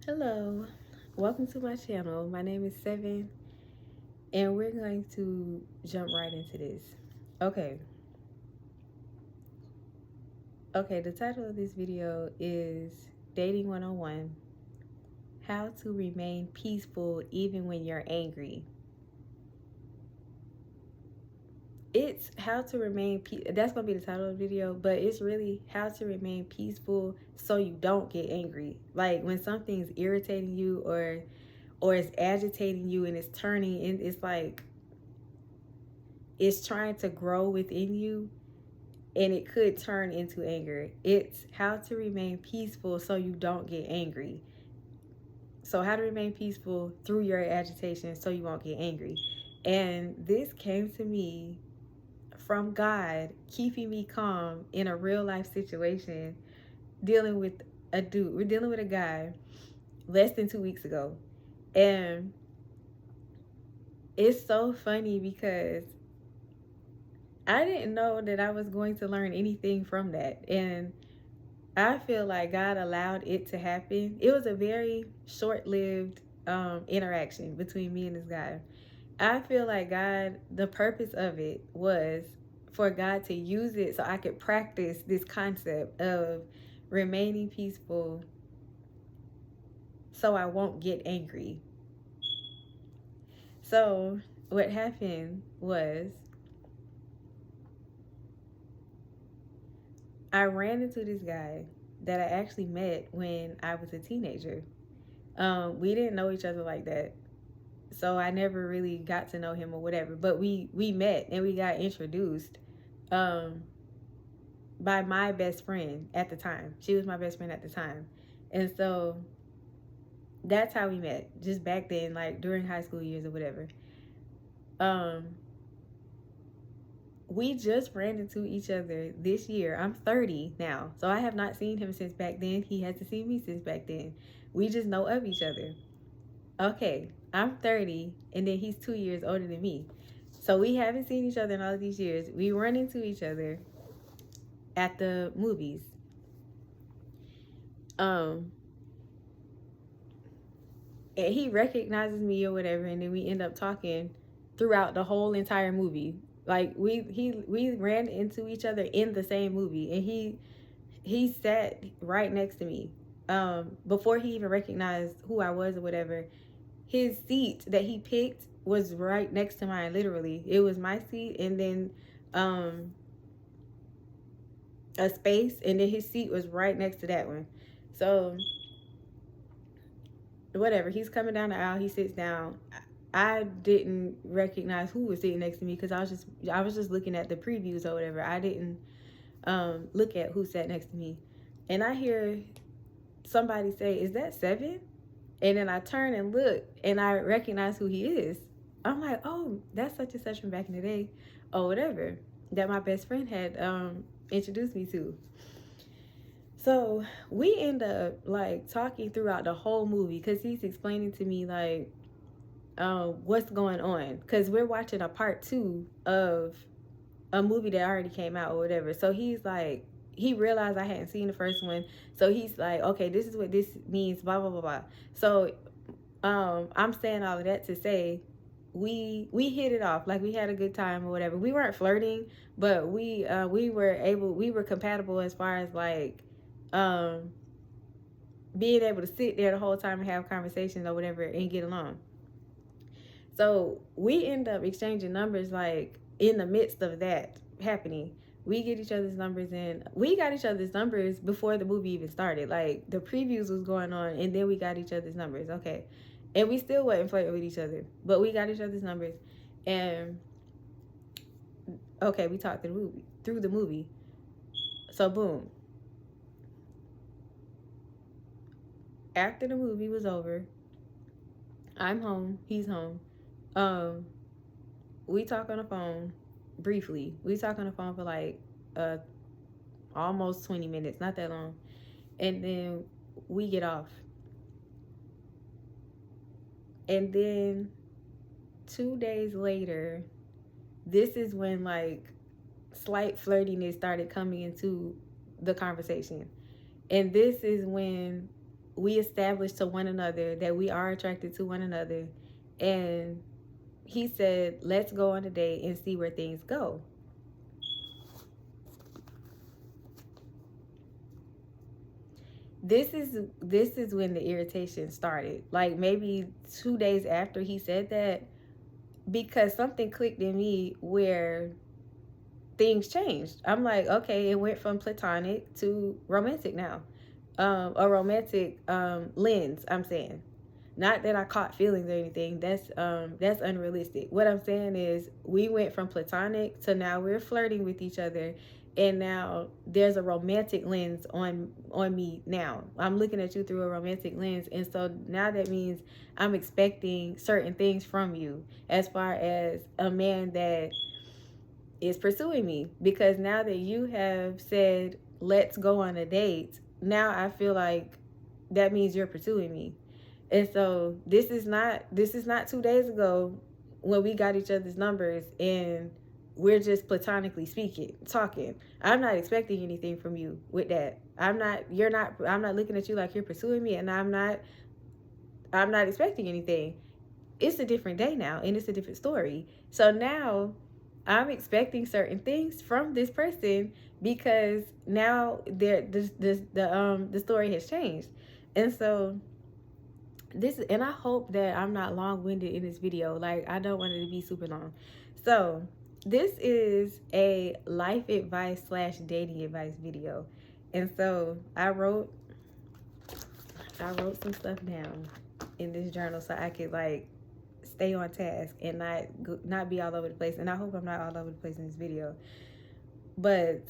Hello, welcome to my channel. My name is Seven, and we're going to jump right into this. Okay, the title of this video is Dating 101, How to Remain Peaceful Even When You're Angry. It's how to remain that's gonna be the title of the video, but it's really how to remain peaceful so you don't get angry. Like when something's irritating you or it's agitating you and it's turning and it's like it's trying to grow within you and it could turn into anger. It's how to remain peaceful so you don't get angry. So how to remain peaceful through your agitation so you won't get angry. And this came to me from God keeping me calm in a real life situation, dealing with a dude. We're dealing with a guy less than 2 weeks ago. And it's so funny because I didn't know that I was going to learn anything from that. And I feel like God allowed it to happen. It was a very short-lived interaction between me and this guy. I feel like God, the purpose of it was for God to use it so I could practice this concept of remaining peaceful so I won't get angry. So what happened was I ran into this guy that I actually met when I was a teenager. We didn't know each other like that, so I never really got to know him or whatever. But we met and we got introduced um, by my best friend at the time. She was my best friend at the time, and so that's how we met. Just back then, like during high school years or whatever. Um, we just ran into each other this year. I'm 30 now, so I have not seen him since back then. He hasn't seen me since back then. We just know of each other. Okay, I'm 30, and then he's 2 years older than me. So we haven't seen each other in all of these years. We run into each other at the movies. Um, and he recognizes me or whatever, and then we end up talking throughout the whole entire movie. Like we ran into each other in the same movie, and he sat right next to me. Before he even recognized who I was or whatever, his seat that he picked was right next to mine. Literally, it was my seat, and then a space, and then his seat was right next to that one. So whatever, he's coming down the aisle, he sits down. I didn't recognize who was sitting next to me because I was just looking at the previews or whatever. I didn't look at who sat next to me, and I hear somebody say, "Is that Seven?" And then I turn and look, and I recognize who he is. I'm like, "Oh, that's such and such from back in the day, or whatever that my best friend had introduced me to." So we end up like talking throughout the whole movie because he's explaining to me like what's going on, because we're watching a part 2 of a movie that already came out or whatever. So he's like, he realized I hadn't seen the first one, so he's like, okay, this is what this means, blah blah blah blah. So I'm saying all of that to say we hit it off, like we had a good time or whatever. We weren't flirting, but we were compatible as far as like being able to sit there the whole time and have conversations or whatever and get along. So we end up exchanging numbers like in the midst of that happening. We get each other's numbers, and we got each other's numbers before the movie even started. Like the previews was going on, and then we got each other's numbers. Okay, and we still wasn't flirting with each other, but we got each other's numbers, and okay, we talked through the movie. So boom. After the movie was over, I'm home. He's home. We talk on the phone briefly. We talk on the phone for like almost 20 minutes, not that long. And then we get off. And then 2 days later, this is when like slight flirtiness started coming into the conversation. And this is when we established to one another that we are attracted to one another. And he said, let's go on a date and see where things go. This is when the irritation started. Like maybe 2 days after he said that, because something clicked in me where things changed. I'm like, okay, it went from platonic to romantic now. A romantic lens, I'm saying. Not that I caught feelings or anything. That's unrealistic. What I'm saying is we went from platonic to now we're flirting with each other, and now there's a romantic lens on me now. I'm looking at you through a romantic lens, and so now that means I'm expecting certain things from you as far as a man that is pursuing me, because now that you have said let's go on a date, now I feel like that means you're pursuing me. And so this is not 2 days ago when we got each other's numbers and we're just platonically talking. I'm not expecting anything from you with that. I'm not looking at you like you're pursuing me, and I'm not expecting anything. It's a different day now, and it's a different story. So now I'm expecting certain things from this person because now the story has changed. And so and I hope that I'm not long-winded in this video. Like, I don't want it to be super long. So this is a life advice / dating advice video. And so I wrote some stuff down in this journal so I could like stay on task and not be all over the place. And I hope I'm not all over the place in this video. But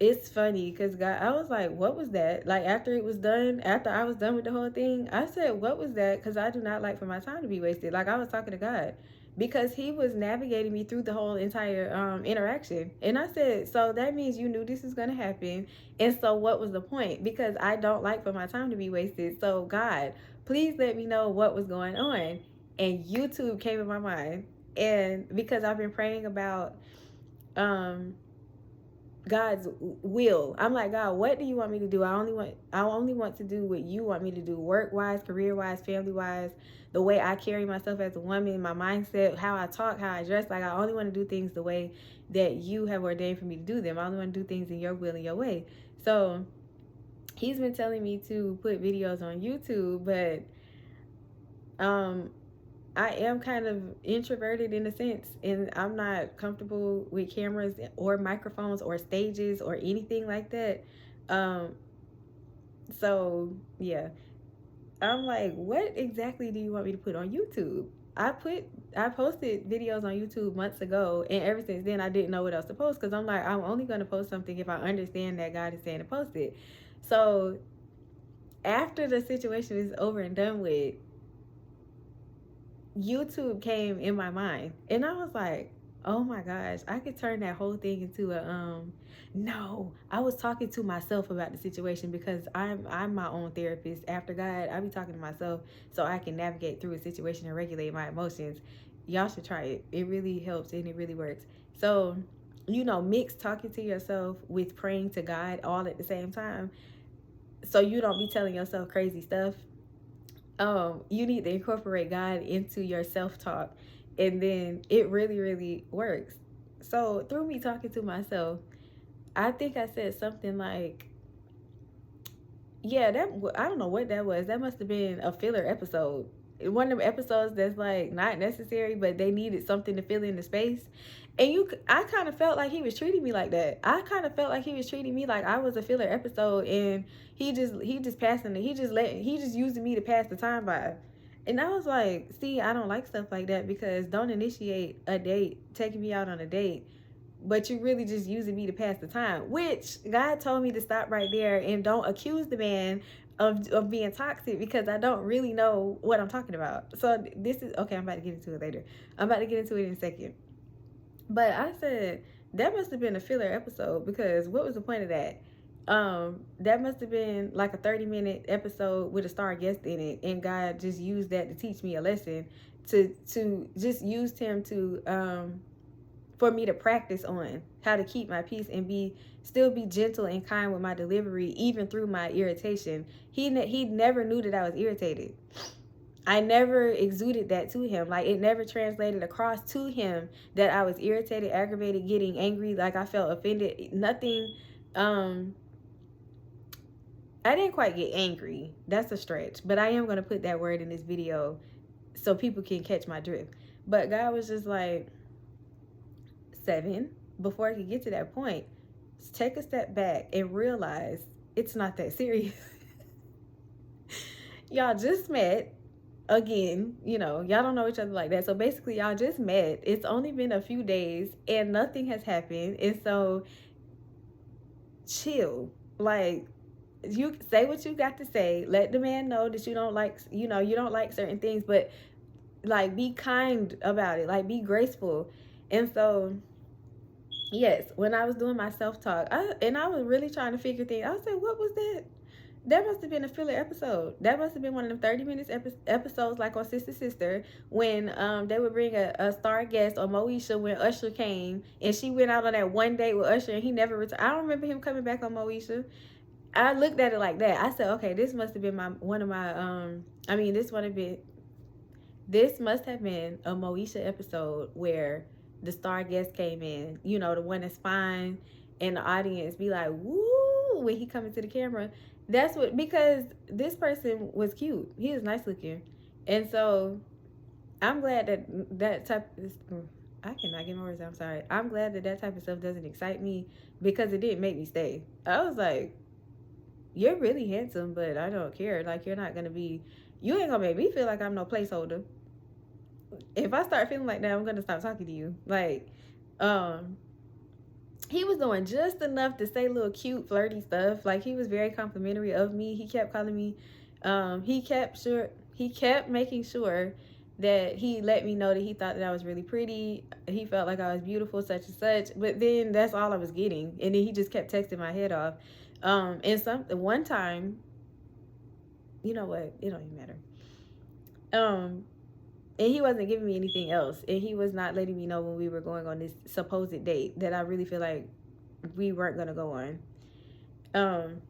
it's funny because God, I was like, what was that? Like after I was done with the whole thing, I said, what was that? Because I do not like for my time to be wasted. Like I was talking to God because he was navigating me through the whole entire interaction. And I said, so that means you knew this was going to happen. And so what was the point? Because I don't like for my time to be wasted. So God, please let me know what was going on. And YouTube came in my mind. And because I've been praying about God's will. I'm like, God, what do you want me to do? I only want to do what you want me to do, work-wise, career-wise, family-wise, the way I carry myself as a woman, my mindset, how I talk, how I dress. Like, I only want to do things the way that you have ordained for me to do them. I only want to do things in your will and your way. So he's been telling me to put videos on YouTube, but I am kind of introverted in a sense, and I'm not comfortable with cameras or microphones or stages or anything like that. So yeah, I'm like, what exactly do you want me to put on YouTube? I posted videos on YouTube months ago, and ever since then I didn't know what else to post because I'm like, I'm only going to post something if I understand that God is saying to post it. So after the situation is over and done with, YouTube came in my mind, and I was like, oh my gosh, I could turn that whole thing into a no, I was talking to myself about the situation because I'm my own therapist. After God, I be talking to myself so I can navigate through a situation and regulate my emotions. Y'all should try it. It really helps and it really works. So, mix talking to yourself with praying to God all at the same time, so you don't be telling yourself crazy stuff. You need to incorporate God into your self-talk, and then it really, really works. So through me talking to myself, I think I said something like, yeah, I don't know what that was. That must have been a filler episode. One of them episodes that's like not necessary, but they needed something to fill in the space. And I kind of felt like he was treating me like that. I kind of felt like he was treating me like I was a filler episode, and he just using me to pass the time by. And I was like, see, I don't like stuff like that, because don't initiate a date, taking me out on a date, but you really just using me to pass the time, which God told me to stop right there and don't accuse the man of being toxic, because I don't really know what I'm talking about. So this is, okay, I'm about to get into it later. I'm about to get into it in a second. But I said, that must have been a filler episode, because what was the point of that? That must have been like a 30-minute episode with a star guest in it, and God just used that to teach me a lesson, to just used him to for me to practice on how to keep my peace and still be gentle and kind with my delivery, even through my irritation. He never knew that I was irritated. I never exuded that to him. Like, it never translated across to him that I was irritated, aggravated, getting angry, like I felt offended. Nothing. I didn't quite get angry. That's a stretch. But I am going to put that word in this video so people can catch my drift. But God was just like, 7, before I could get to that point, take a step back and realize it's not that serious. Y'all just met. Again, you know, y'all don't know each other like that. So basically, y'all just met. It's only been a few days and nothing has happened. And so chill. Like, you say what you got to say. Let the man know that you don't like, you know, you don't like certain things, but like, be kind about it. Like, be graceful. And so, yes, when I was doing my self-talk, I was really trying to figure things. I was like, what was that? That must have been a filler episode. That must have been one of them 30 minutes episodes, like on Sister, when they would bring a star guest, or Moesha, when Usher came, and she went out on that one date with Usher, and he never returned. I don't remember him coming back on Moesha. I looked at it like that. I said, okay, this must have been this must have been a Moesha episode where the star guest came in, you know, the one that's fine, and the audience be like, woo, when he come into the camera. That's what, because this person was cute. He was nice looking. And so I'm glad that type of, I cannot get my words out, I'm sorry. I'm glad that type of stuff doesn't excite me, because it didn't make me stay. I was like, you're really handsome, but I don't care. Like, you're not going to be, you ain't going to make me feel like I'm no placeholder. If I start feeling like that, I'm going to stop talking to you. Like, he was doing just enough to say little cute, flirty stuff. Like, he was very complimentary of me. He kept calling me, he kept making sure that he let me know that he thought that I was really pretty. He felt like I was beautiful, such and such. But then that's all I was getting. And then he just kept texting my head off. And one time, you know what? It don't even matter. And he wasn't giving me anything else. And he was not letting me know when we were going on this supposed date that I really feel like we weren't going to go on.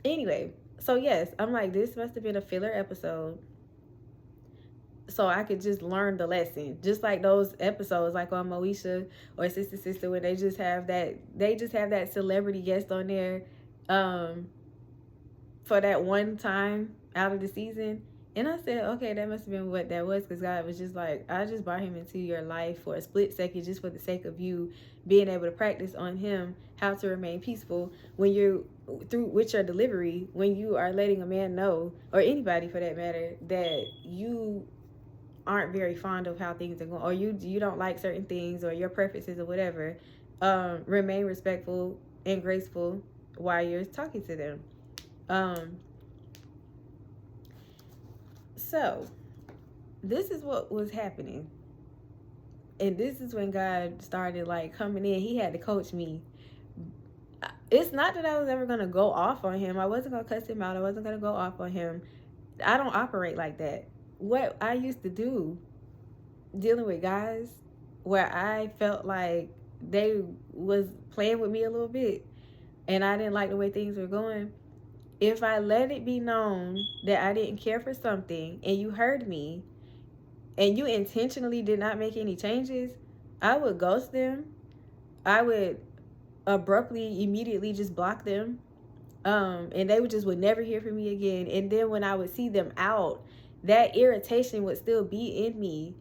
Anyway, so yes, I'm like, this must have been a filler episode, so I could just learn the lesson. Just like those episodes, like on Moesha or Sister, where they just have that celebrity guest on there for that one time out of the season. And I said, okay, that must have been what that was, because God was just like, I just brought him into your life for a split second, just for the sake of you being able to practice on him how to remain peaceful when you're with your delivery, when you are letting a man know, or anybody for that matter, that you aren't very fond of how things are going, or you don't like certain things, or your preferences or whatever. Remain respectful and graceful while you're talking to them. So, this is what was happening. And this is when God started, like, coming in. He had to coach me. It's not that I was ever going to go off on him. I wasn't going to cuss him out. I wasn't going to go off on him. I don't operate like that. What I used to do, dealing with guys, where I felt like they was playing with me a little bit, and I didn't like the way things were going, if I let it be known that I didn't care for something and you heard me and you intentionally did not make any changes, I would ghost them. I would abruptly, immediately just block them. And they would never hear from me again. And then when I would see them out, that irritation would still be in me.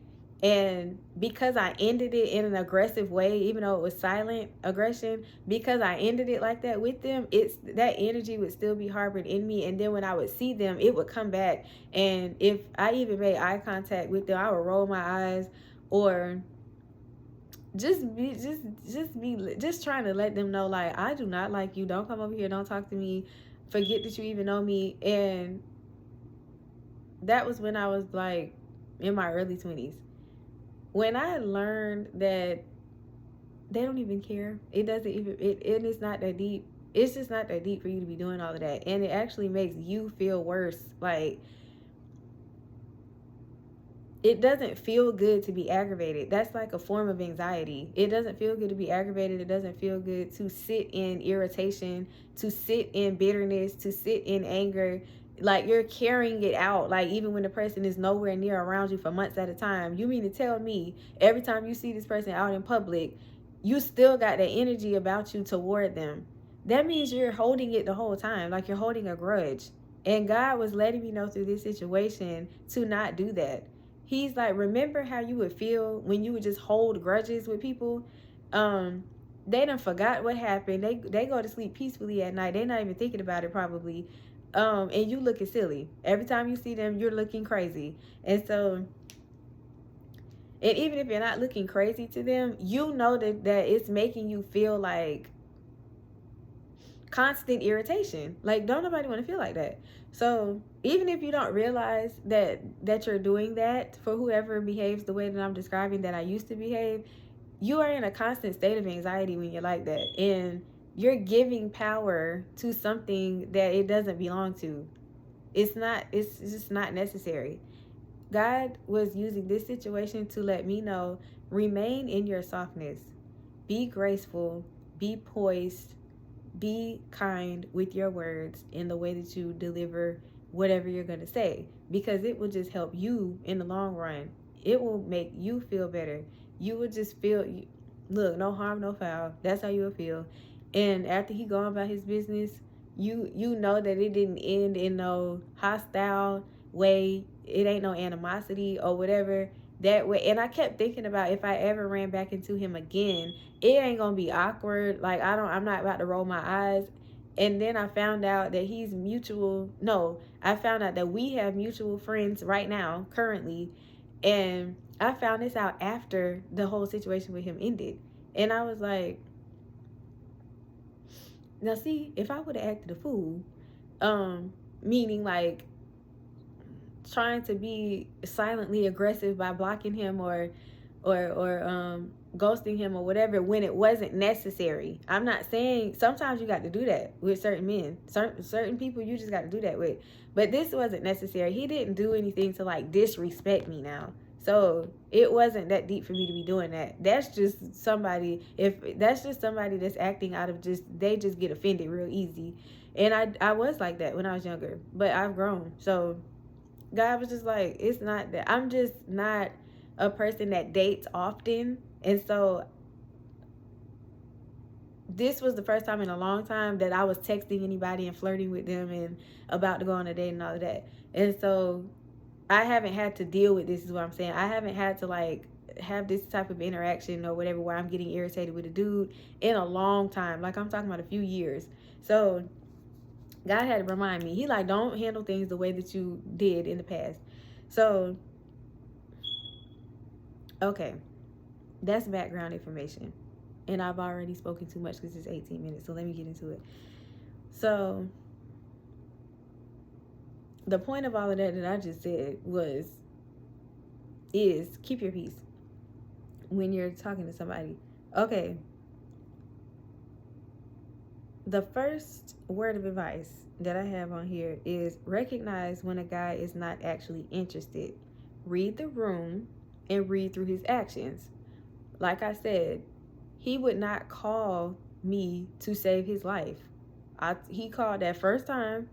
And because I ended it in an aggressive way, even though it was silent aggression, because I ended it like that with them, that energy would still be harbored in me. And then when I would see them, it would come back. And if I even made eye contact with them, I would roll my eyes, or just trying to let them know, like, I do not like you. Don't come over here. Don't talk to me. Forget that you even know me. And that was when I was like in my early 20s. When I learned that they don't even care, it doesn't even, it's not that deep. It's just not that deep for you to be doing all of that. And it actually makes you feel worse. Like, it doesn't feel good to be aggravated. That's like a form of anxiety. It doesn't feel good to be aggravated. It doesn't feel good to sit in irritation, to sit in bitterness, to sit in anger. Like, you're carrying it out, like, even when the person is nowhere near around you for months at a time. You mean to tell me every time you see this person out in public, you still got that energy about you toward them? That means you're holding it the whole time, like you're holding a grudge. And God was letting me know through this situation to not do that. He's like, remember how you would feel when you would just hold grudges with people? They done forgot what happened. They go to sleep peacefully at night. They're not even thinking about it probably. And you looking silly. Every time you see them, you're looking crazy. And so, and even if you're not looking crazy to them, you know that it's making you feel like constant irritation. Like, don't nobody want to feel like that. So even if you don't realize that you're doing that for whoever behaves the way that I'm describing that I used to behave, you are in a constant state of anxiety when you're like that, and you're giving power to something that it doesn't belong to. It's just not necessary. God was using this situation to let me know, remain in your softness. Be graceful, be poised, be kind with your words in the way that you deliver whatever you're going to say, because it will just help you in the long run. It will make you feel better. You will just feel, look, no harm, no foul. That's how you will feel. And after he gone about his business, you know that it didn't end in no hostile way. It ain't no animosity or whatever that way. And I kept thinking about, if I ever ran back into him again, it ain't gonna be awkward. Like, I'm not about to roll my eyes. And then I found out that I found out that we have mutual friends right now, currently. And I found this out after the whole situation with him ended. And I was like, now see, if I would have acted a fool, meaning like trying to be silently aggressive by blocking him or ghosting him or whatever when it wasn't necessary. I'm not saying, sometimes you got to do that with certain men, certain people you just got to do that with, but this wasn't necessary. He didn't do anything to like disrespect me now, so it wasn't that deep for me to be doing that. That's just somebody, if that's just somebody that's acting out of they just get offended real easy. And I was like that when I was younger, but I've grown. So God was just like, it's not that. I'm just not a person that dates often. And so this was the first time in a long time that I was texting anybody and flirting with them and about to go on a date and all of that. And so I haven't had to deal with this, is what I'm saying. I haven't had to like have this type of interaction or whatever where I'm getting irritated with a dude in a long time. Like, I'm talking about a few years. So God had to remind me. He like, don't handle things the way that you did in the past. So, okay, that's background information. And I've already spoken too much because it's 18 minutes. So let me get into it. So the point of all of that I just said is keep your peace when you're talking to somebody. Okay. The first word of advice that I have on here is recognize when a guy is not actually interested. Read the room and read through his actions. Like I said, he would not call me to save his life. He called that first time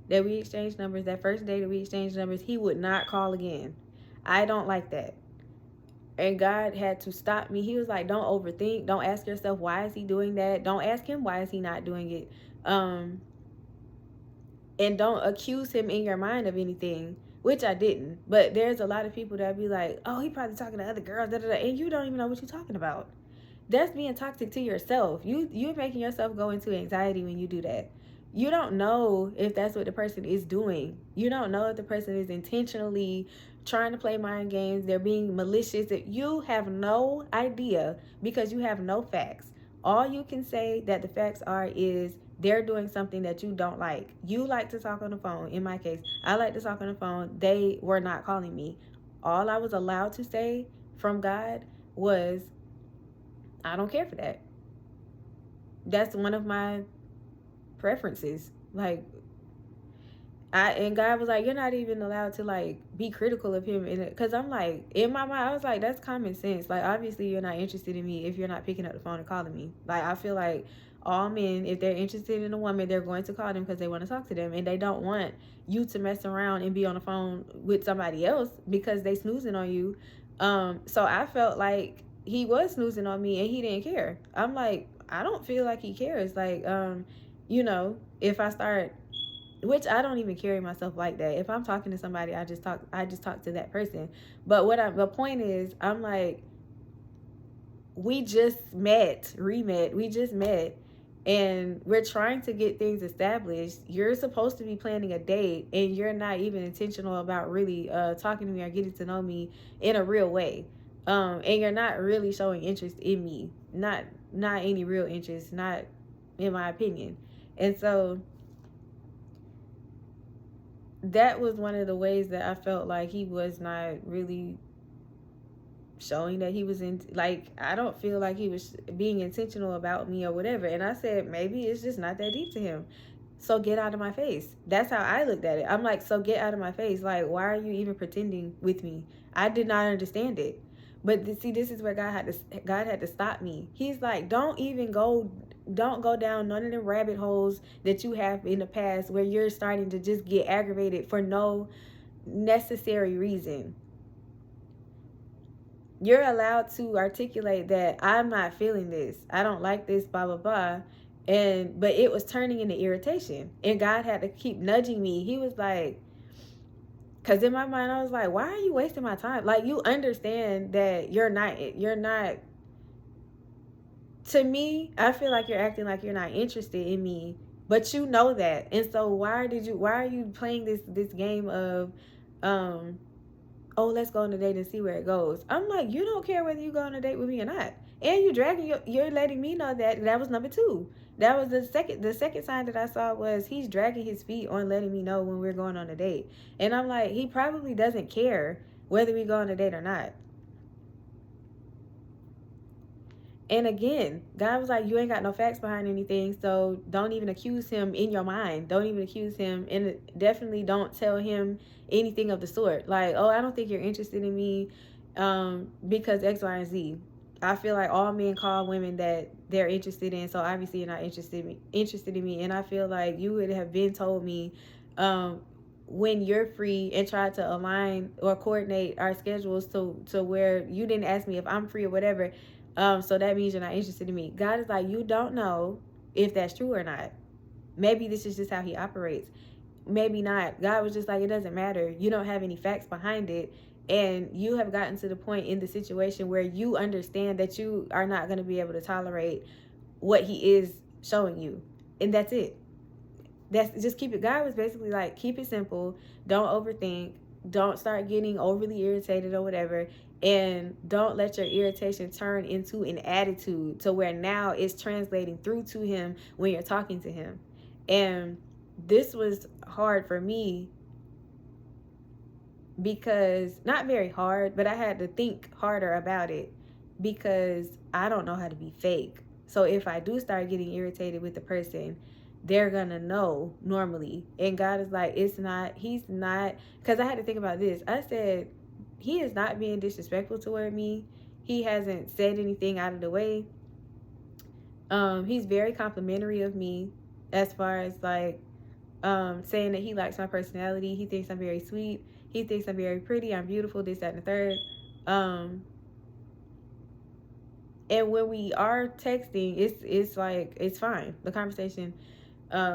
that we exchanged numbers, that first day that we exchanged numbers, he would not call again. I don't like that. And God had to stop me. He was like, don't overthink. Don't ask yourself, why is he doing that? Don't ask him, why is he not doing it? And don't accuse him in your mind of anything, which I didn't. But there's a lot of people that be like, oh, he probably talking to other girls, da, da, da, and you don't even know what you're talking about. That's being toxic to yourself. You're making yourself go into anxiety when you do that. You don't know if that's what the person is doing. You don't know if the person is intentionally trying to play mind games. They're being malicious. You have no idea because you have no facts. All you can say that the facts are is they're doing something that you don't like. You like to talk on the phone. In my case, I like to talk on the phone. They were not calling me. All I was allowed to say from God was, I don't care for that. That's one of my preferences. Like, And God was like, you're not even allowed to like be critical of him, because I'm like, in my mind, I was like, that's common sense. Like, obviously, you're not interested in me if you're not picking up the phone and calling me. Like, I feel like all men, if they're interested in a woman, they're going to call them because they want to talk to them, and they don't want you to mess around and be on the phone with somebody else because they snoozing on you. So I felt like he was snoozing on me and he didn't care. I'm like, I don't feel like he cares. Like, if I start, which I don't even carry myself like that. If I'm talking to somebody, I just talk to that person. But the point is, I'm like, we just we just met, and we're trying to get things established. You're supposed to be planning a date, and you're not even intentional about really talking to me or getting to know me in a real way. And you're not really showing interest in me. Not any real interest, not in my opinion. And so that was one of the ways that I felt like he was not really showing that he was in, like, I don't feel like he was being intentional about me or whatever. And I said, maybe it's just not that deep to him. So get out of my face. That's how I looked at it. I'm like, so get out of my face. Like, why are you even pretending with me? I did not understand it. But see, this is where God had to stop me. He's like, don't go down none of the rabbit holes that you have in the past where you're starting to just get aggravated for no necessary reason. You're allowed to articulate that I'm not feeling this. I don't like this, blah, blah, blah. But it was turning into irritation. And God had to keep nudging me. He was like, because in my mind, I was like, why are you wasting my time? Like, you understand that you're not, to me, I feel like you're acting like you're not interested in me, but you know that. And so why are you playing this game of, oh, let's go on a date and see where it goes? I'm like, you don't care whether you go on a date with me or not. And you're letting me know that was number 2. That was the second sign that I saw was he's dragging his feet on letting me know when we're going on a date. And I'm like, he probably doesn't care whether we go on a date or not. And again, God was like, you ain't got no facts behind anything, so don't even accuse him in your mind. Don't even accuse him, and definitely don't tell him anything of the sort. Like, oh, I don't think you're interested in me because X, Y, and Z. I feel like all men call women that they're interested in, so obviously you're not interested in me. And I feel like you would have been told me when you're free and try to align or coordinate our schedules to where you didn't ask me if I'm free or whatever. So that means you're not interested in me. God is like, you don't know if that's true or not. Maybe this is just how he operates. Maybe not. God was just like, it doesn't matter. You don't have any facts behind it. And you have gotten to the point in the situation where you understand that you are not going to be able to tolerate what he is showing you. And that's it. Just keep it. God was basically like, keep it simple. Don't overthink. Don't start getting overly irritated or whatever. And don't let your irritation turn into an attitude to where now it's translating through to him when you're talking to him. And this was hard for me because, not very hard, but I had to think harder about it because I don't know how to be fake. So if I do start getting irritated with the person, they're gonna know normally. And God is like, he's not, because I had to think about this. I said, he is not being disrespectful toward me. He hasn't said anything out of the way. He's very complimentary of me as far as like saying that he likes my personality. He thinks I'm very sweet. He thinks I'm very pretty. I'm beautiful, this, that, and the third. And when we are texting, it's like, it's fine. The conversation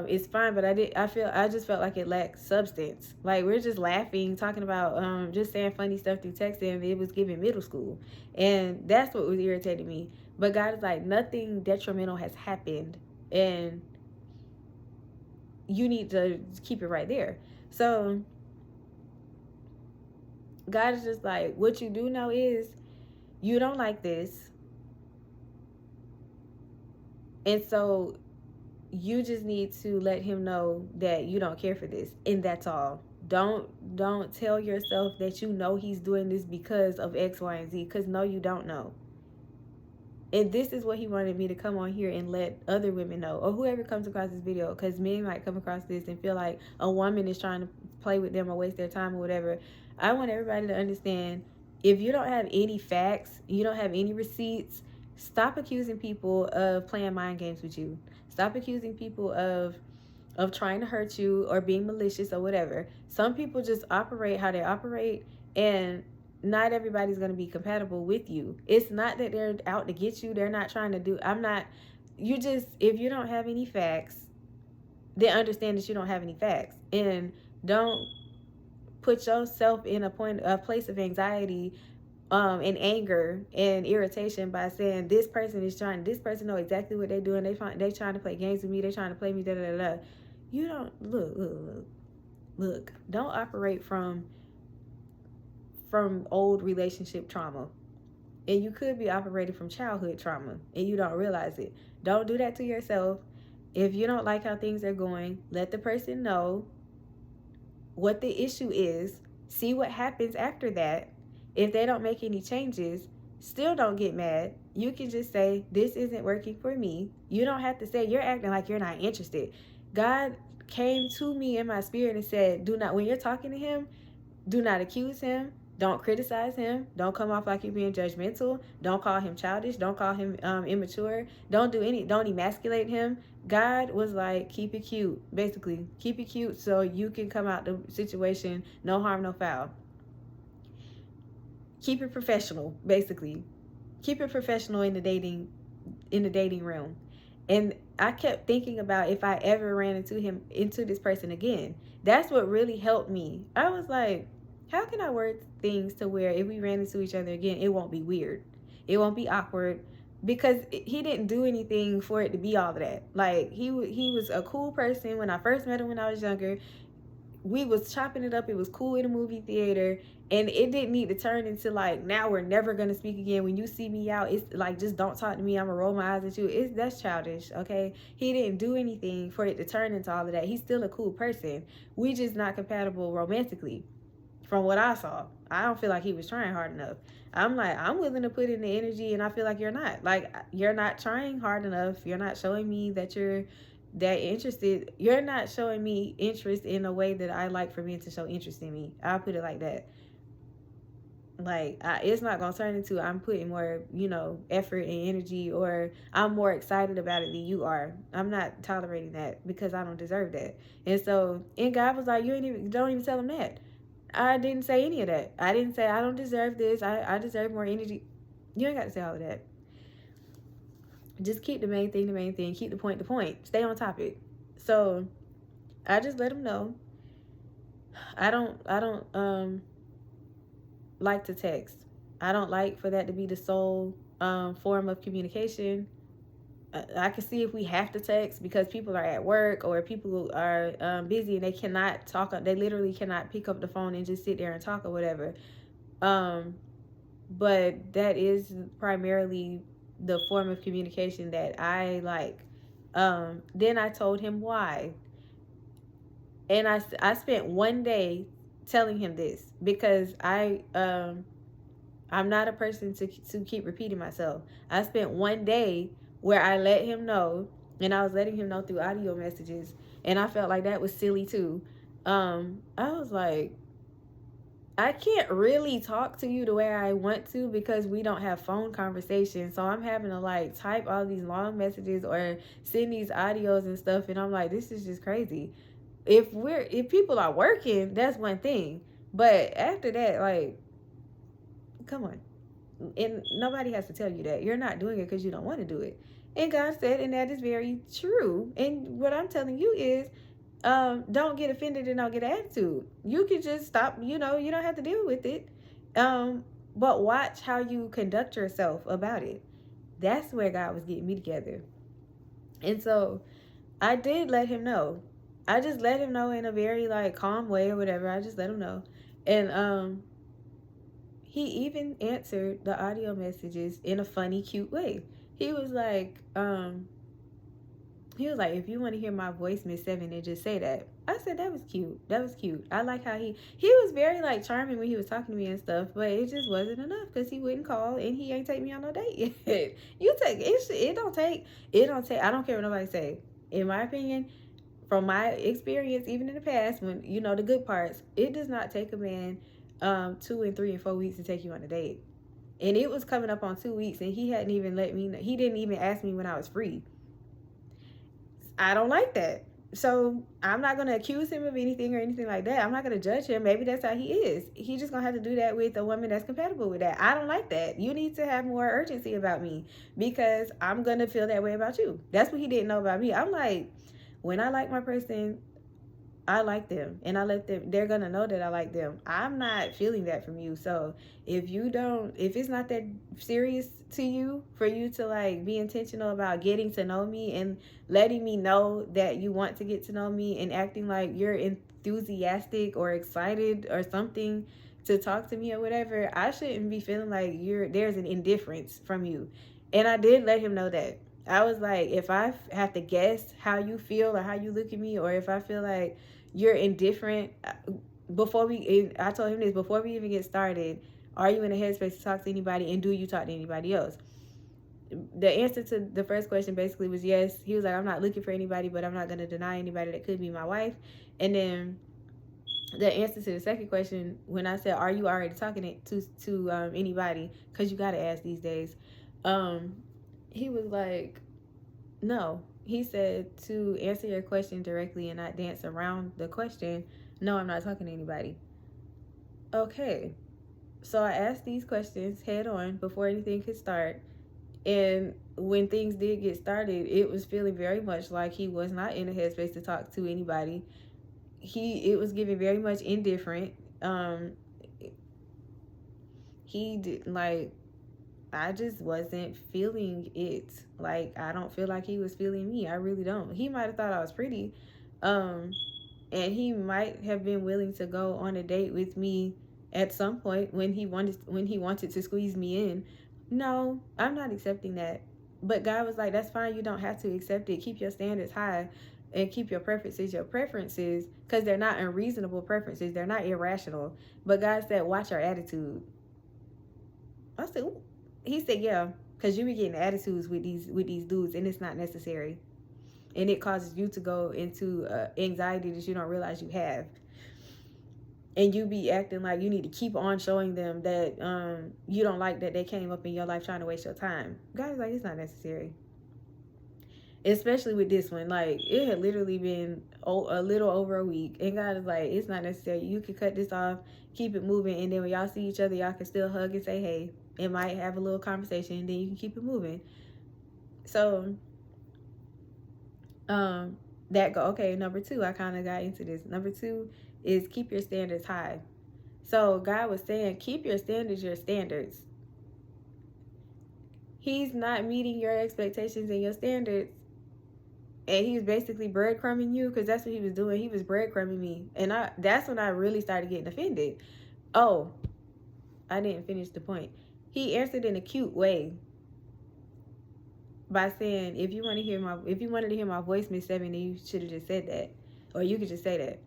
is fine, but I just felt like it lacked substance. Like, we're just laughing, talking about just saying funny stuff through texting, and it was giving middle school. And that's what was irritating me. But God is like, nothing detrimental has happened, and you need to keep it right there. So God is just like, what you do know is you don't like this. And so you just need to let him know that you don't care for this. And that's all. Don't tell yourself that you know he's doing this because of X, Y, and Z. Because no, you don't know. And this is what he wanted me to come on here and let other women know, or whoever comes across this video, because men might come across this and feel like a woman is trying to play with them or waste their time or whatever. I want everybody to understand, if you don't have any facts, you don't have any receipts, stop accusing people of playing mind games with you. Stop accusing people of trying to hurt you or being malicious or whatever. Some people just operate how they operate, and not everybody's going to be compatible with you. It's not that they're out to get you. They're not trying to do, you just, if you don't have any facts, then understand that you don't have any facts. And don't put yourself in a place of anxiety and anger and irritation by saying this person know exactly what they're doing. They trying to play games with me. They trying to play me, da da da. You don't look. Don't operate from old relationship trauma. And you could be operating from childhood trauma and you don't realize it. Don't do that to yourself. If you don't like how things are going, let the person know what the issue is. See what happens after that. If they don't make any changes, still don't get mad. You can just say, this isn't working for me. You don't have to say, you're acting like you're not interested. God came to me in my spirit and said, when you're talking to him, do not accuse him. Don't criticize him. Don't come off like you're being judgmental. Don't call him childish. Don't call him immature. Don't emasculate him. God was like, keep it cute, basically. Keep it cute so you can come out the situation, no harm, no foul. Keep it professional, basically. Keep it professional in the dating realm. And I kept thinking about if I ever ran into this person again. That's what really helped me. I was like, how can I word things to where if we ran into each other again, it won't be weird. It won't be awkward, because he didn't do anything for it to be all of that. Like, he was a cool person. When I first met him when I was younger, we was chopping it up. It was cool in a movie theater, and it didn't need to turn into like, now we're never going to speak again. When you see me out, it's like, just don't talk to me. I'm going to roll my eyes at you. That's childish, okay? He didn't do anything for it to turn into all of that. He's still a cool person. We just not compatible romantically. From what I saw, I don't feel like he was trying hard enough. I'm like, I'm willing to put in the energy, and I feel like you're not. Like, you're not trying hard enough. You're not showing me that you're that interested. You're not showing me interest in a way that I like for men to show interest in me. I'll put it like that. Like, it's not going to turn into I'm putting more, effort and energy, or I'm more excited about it than you are. I'm not tolerating that, because I don't deserve that. And so, and God was like, don't even tell him that. I didn't say any of that. I didn't say I don't deserve this. I deserve more energy. You ain't got to say all of that. Just keep the main thing the main thing. Keep the point. Stay on topic. So I just let him know. I don't like to text. I don't like for that to be the sole form of communication. I can see if we have to text because people are at work, or people are busy and they cannot talk. They literally cannot pick up the phone and just sit there and talk or whatever. But that is primarily the form of communication that I like. Then I told him why. And I spent one day telling him this, because I'm not a person to keep repeating myself. I spent one day where I let him know, and I was letting him know through audio messages, and I felt like that was silly too. I was like, I can't really talk to you the way I want to because we don't have phone conversations. So I'm having to like type all these long messages or send these audios and stuff, and I'm like, this is just crazy. If people are working, that's one thing, but after that, like, come on. And nobody has to tell you that. You're not doing it because you don't want to do it. And God said, and that is very true. And what I'm telling you is, don't get offended and don't get attitude. You can just stop, you don't have to deal with it. But watch how you conduct yourself about it. That's where God was getting me together. And so I did let him know. I just let him know in a very like calm way or whatever. I just let him know. And he even answered the audio messages in a funny, cute way. He was like, he was like, if you want to hear my voice, Miss Seven, then just say that. I said, that was cute. That was cute. I like how he was very like charming when he was talking to me and stuff, but it just wasn't enough because he wouldn't call and he ain't take me on no date yet. You take it. It don't take. I don't care what nobody say. In my opinion, from my experience, even in the past, when you know the good parts, it does not take a man 2 and 3 and 4 weeks to take you on a date. And it was coming up on 2 weeks, and he hadn't even let me know. He didn't even ask me when I was free. I don't like that. So I'm not going to accuse him of anything or anything like that. I'm not going to judge him. Maybe that's how he is. He's just going to have to do that with a woman that's compatible with that. I don't like that. You need to have more urgency about me because I'm going to feel that way about you. That's what he didn't know about me. I'm like, when I like my person, I like them and I let them, they're going to know that I like them. I'm not feeling that from you. So if it's not that serious to you for you to like be intentional about getting to know me and letting me know that you want to get to know me and acting like you're enthusiastic or excited or something to talk to me or whatever, I shouldn't be feeling like there's an indifference from you. And I did let him know that. I was like, if I have to guess how you feel or how you look at me, or if I feel like you're indifferent, I told him this before we even get started, are you in a headspace to talk to anybody, and do you talk to anybody else? The answer to the first question basically was yes. He was like, I'm not looking for anybody, but I'm not going to deny anybody that could be my wife. And then the answer to the second question, when I said, are you already talking to anybody, because you got to ask these days, he was like, no. He said, to answer your question directly and not dance around the question, no, I'm not talking to anybody. Okay. So I asked these questions head on before anything could start. And when things did get started, it was feeling very much like he was not in a headspace to talk to anybody. It was giving very much indifferent. He did like, I just wasn't feeling it. Like, I don't feel like he was feeling me. I really don't. He might have thought I was pretty. And he might have been willing to go on a date with me at some point when he wanted to squeeze me in. No, I'm not accepting that. But God was like, that's fine. You don't have to accept it. Keep your standards high and keep your preferences because they're not unreasonable preferences. They're not irrational. But God said, watch your attitude. I said, ooh. He said, yeah, because you be getting attitudes with these dudes, and it's not necessary. And it causes you to go into anxiety that you don't realize you have. And you be acting like you need to keep on showing them that you don't like that they came up in your life trying to waste your time. God is like, it's not necessary. Especially with this one. Like, it had literally been a little over a week. And God is like, it's not necessary. You can cut this off, keep it moving. And then when y'all see each other, y'all can still hug and say, hey. It might have a little conversation, and then you can keep it moving. So, okay, number 2, I kind of got into this. Number 2 is keep your standards high. So, God was saying, keep your standards your standards. He's not meeting your expectations and your standards. And he's basically breadcrumbing you, because that's what he was doing. He was breadcrumbing me. And that's when I really started getting offended. Oh, I didn't finish the point. He answered in a cute way by saying, if you wanted to hear my voice, Miss Seven, then you should have just said that. Or you could just say that.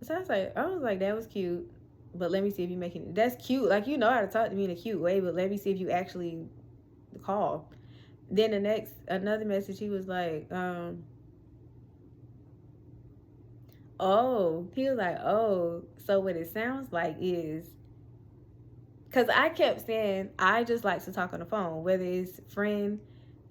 So I was like, that was cute. But let me see if you're making it. That's cute. Like, you know how to talk to me in a cute way, but let me see if you actually call. Then another message, he was like, he was like, so what it sounds like is, because I kept saying, I just like to talk on the phone, whether it's friend,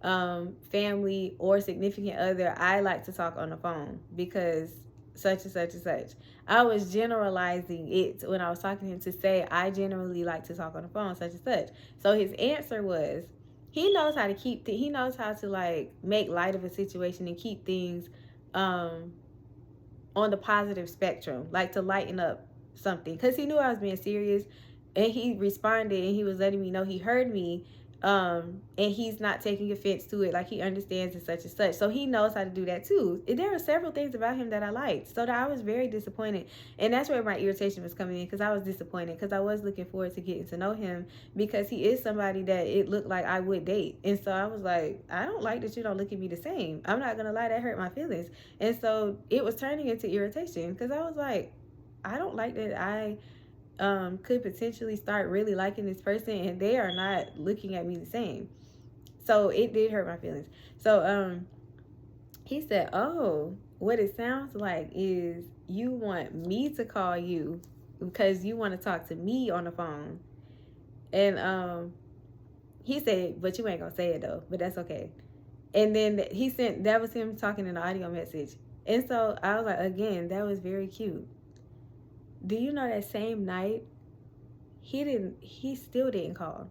family, or significant other. I like to talk on the phone because such and such and such. I was generalizing it when I was talking to him to say, I generally like to talk on the phone, such and such. So his answer was, he knows how to like make light of a situation and keep things on the positive spectrum, like to lighten up something, because he knew I was being serious. And he responded and he was letting me know he heard me. And he's not taking offense to it. Like, he understands and such and such. So he knows how to do that too. There were several things about him that I liked. So that I was very disappointed. And that's where my irritation was coming in, because I was disappointed, because I was looking forward to getting to know him, because he is somebody that it looked like I would date. And so I was like, I don't like that you don't look at me the same. I'm not going to lie, that hurt my feelings. And so it was turning into irritation, because I was like, I don't like that I could potentially start really liking this person and they are not looking at me the same. So it did hurt my feelings. So he said, oh, what it sounds like is you want me to call you because you want to talk to me on the phone. And he said, but you ain't gonna say it though, but that's okay. And then he sent, that was him talking in the audio message. And so I was like, again, that was very cute. Do you know that same night, he still didn't call.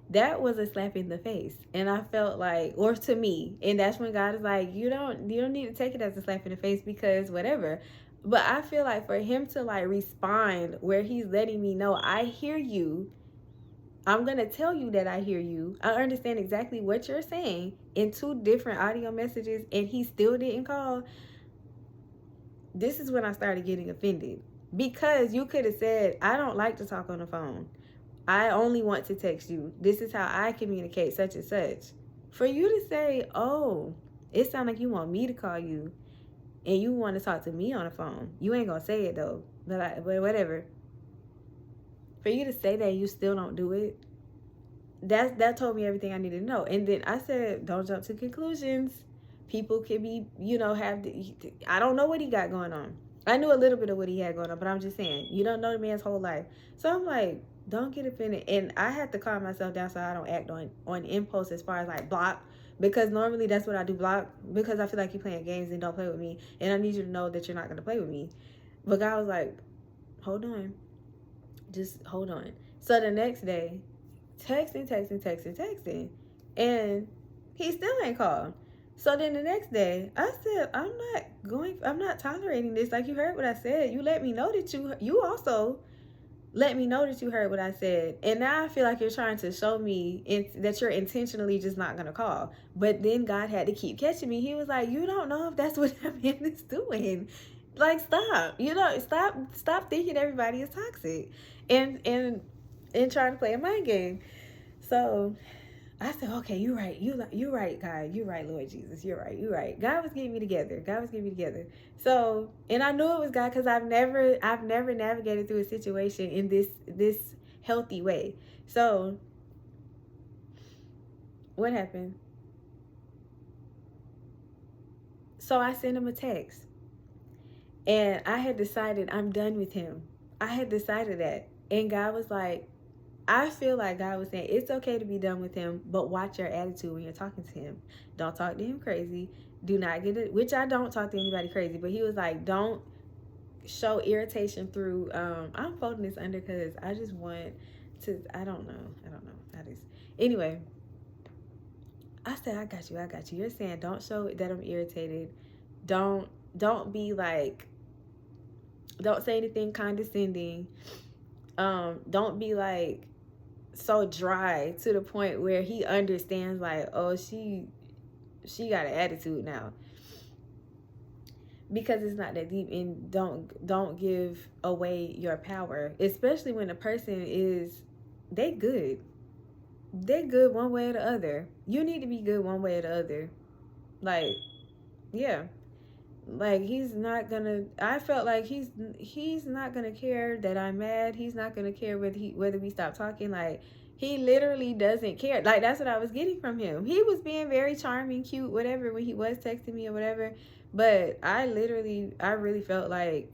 That was a slap in the face. And I felt like, or to me, and that's when God is like, you don't need to take it as a slap in the face, because whatever. But I feel like for him to like respond where he's letting me know, I hear you. I'm going to tell you that I hear you. I understand exactly what you're saying, in 2 different audio messages, and he still didn't call. This is when I started getting offended, because you could have said, I don't like to talk on the phone. I only want to text you. This is how I communicate, such and such. For you to say, oh, it sounds like you want me to call you and you want to talk to me on the phone. You ain't going to say it though, but whatever. For you to say that, you still don't do it. That told me everything I needed to know. And then I said, don't jump to conclusions. People could be, I don't know what he got going on. I knew a little bit of what he had going on, but I'm just saying, you don't know the man's whole life. So I'm like, don't get offended. And I had to calm myself down so I don't act on impulse, as far as like block. Because normally that's what I do, block. Because I feel like you're playing games and don't play with me. And I need you to know that you're not going to play with me. But God was like, hold on. Just hold on. So the next day, texting. And he still ain't called. So then the next day, I said, I'm not tolerating this. Like, you heard what I said. You let me know that you also let me know that you heard what I said. And now I feel like you're trying to show me that you're intentionally just not going to call. But then God had to keep catching me. He was like, you don't know if that's what that man is doing. Like, stop. Stop thinking everybody is toxic. And trying to play a mind game. So I said, okay, you're right. You're right, God. You're right, Lord Jesus. You're right. God was getting me together. So, and I knew it was God, because I've never navigated through a situation in this healthy way. So what happened? So I sent him a text, and I had decided I'm done with him. I had decided that. And God was like, I feel like God was saying, it's okay to be done with him, but watch your attitude when you're talking to him. Don't talk to him crazy. Do not get it, which I don't talk to anybody crazy, but he was like, don't show irritation through, I'm folding this under because I just want to, I don't know. Anyway, I said, I got you. You're saying, don't show that I'm irritated. Don't be like, don't say anything condescending. Don't be like, so dry to the point where he understands like, oh, she got an attitude now, because it's not that deep. And don't give away your power, especially when the person is, they good one way or the other. You need to be good one way or the other. Like, yeah, like, he's not gonna, I felt like he's not gonna care that I'm mad. He's not gonna care whether we stop talking. Like, he literally doesn't care. Like, that's what I was getting from him. He was being very charming, cute, whatever, when he was texting me or whatever. But I really felt like,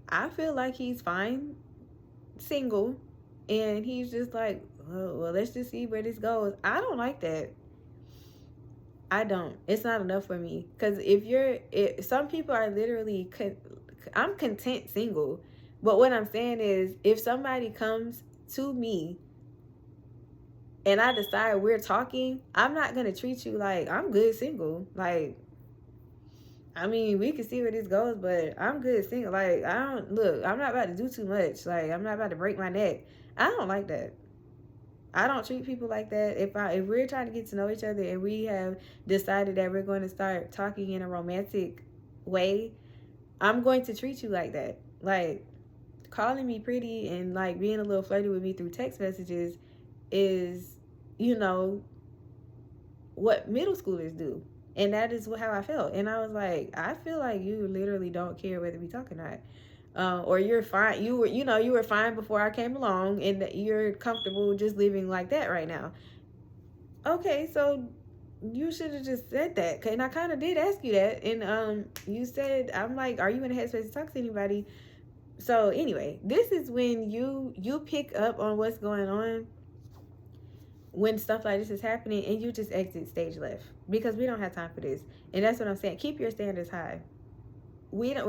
I feel like he's fine, single, and he's just like, oh, well, let's just see where this goes. I don't like that. I don't. It's not enough for me. Because some people are literally, I'm content single. But what I'm saying is, if somebody comes to me and I decide we're talking, I'm not going to treat you like I'm good single. Like, I mean, we can see where this goes, but I'm good single. Like, I don't look. I'm not about to do too much. Like, I'm not about to break my neck. I don't like that. I don't treat people like that. If we're trying to get to know each other and we have decided that we're going to start talking in a romantic way, I'm going to treat you like that. Like, calling me pretty and like being a little flirty with me through text messages is, you know, what middle schoolers do. And that is how I felt. And I was like, I feel like you literally don't care whether we talk or not. Or you're fine. You were fine before I came along, and that you're comfortable just living like that right now. Okay, so you should have just said that. And I kind of did ask you that, and you said, I'm like, are you in a headspace to talk to anybody? So anyway, this is when you pick up on what's going on when stuff like this is happening, and you just exit stage left because we don't have time for this. And that's what I'm saying. Keep your standards high. We're